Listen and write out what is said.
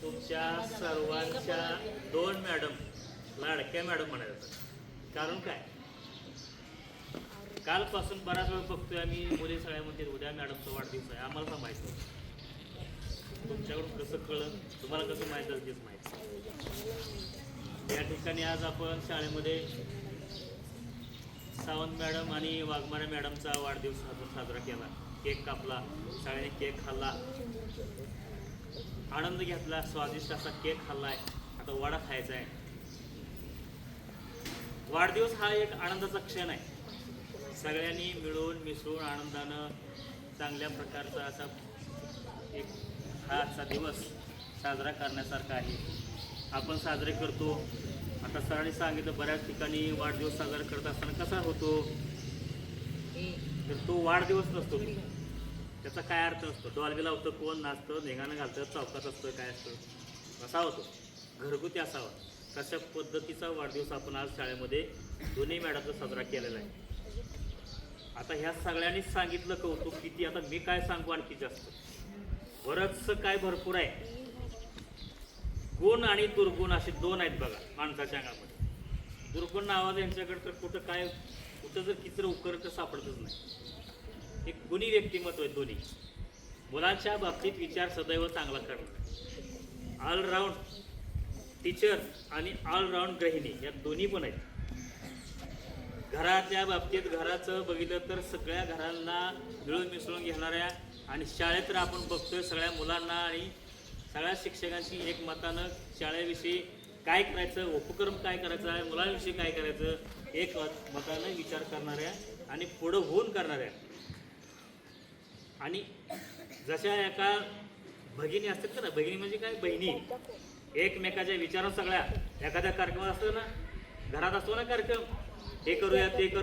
तुमच्या सर्वांच्या दोन मॅडम लाडक्या मॅडम म्हणायचं. कारण काय, कालपासून बराच वेळ बघतोय आम्ही, मुली सगळ्या म्हणते उद्या मॅडमचा वाढदिवस आहे. आम्हाला पण माहीत नाही, तुमच्याकडून कसं कळलं, तुम्हाला कसं माहीत झालं तेच माहीत. या ठिकाणी आज आपण शाळेमध्ये सावंत मॅडम आणि वाघमारे मॅडमचा वाढदिवस साजरा केला. केक कापला, सगळ्यांनी केक खाल्ला, आनंद घेतला, स्वादिष्ट असा केक खाल्लाय. आता वडा खायचा आहे. वाढदिवस हा एक आनंदाचा क्षण आहे. सगळ्यांनी मिळून मिसळून आनंदानं चांगल्या प्रकारचा असा एक हा आजचा दिवस साजरा करण्यासारखा आहे. आपण साजरे करतो. आता सरांनी सांगितलं बऱ्याच ठिकाणी वाढदिवस साजरा करत असताना कसा होतो, तर तो वाढदिवस नसतो, त्याचा काय अर्थ असतो. डॉल्बी लावतं, कोण नाचतं, नेगानं घालतं, चौकात असतं, काय असतं, असा होतो. घरगुती असावा. तशा पद्धतीचा वाढदिवस आपण आज शाळेमध्ये दोन्ही मॅडमचा साजरा केलेला आहे. आता ह्या सगळ्यांनी सांगितलं कौतुक किती, आता मी काय सांगू आणखी जास्त. बरंचसं काय भरपूर आहे. गुण आणि दुर्गुण असे दोन आहेत बघा माणसाच्या अंगामध्ये. दुर्गुण नावाचं यांच्याकडे तर कुठं जर किचर उकर तर सापडतच नाही. एक गुणी व्यक्तिमत्व आहे दोन्ही. मुलांच्या बाबतीत विचार सदैव चांगला करणं, ऑलराऊंड टीचर आणि ऑलराऊंड गृहिणी या दोन्ही पण आहेत. घराच्या बाबतीत घराचं बघितलं तर सगळ्या घरांना मिळून मिसळून घेणाऱ्या, आणि शाळेत तर आपण बघतोय सगळ्या मुलांना आणि सगळ्या शिक्षकांशी एकमतानं शाळेविषयी काय करायचं, उपक्रम काय करायचा आहे, मुलांविषयी काय करायचं, एक मतानं विचार करणाऱ्या आणि पुढं होऊन करणाऱ्या. आणि जशा एका भगिनी असतात ना, भगिनी म्हणजे काय, बहिणी एकमेकाच्या विचारात सगळ्या एखाद्या कार्यक्रमात असतो ना, घरात असतो ना कार्यक्रम, हे करूया ते करूया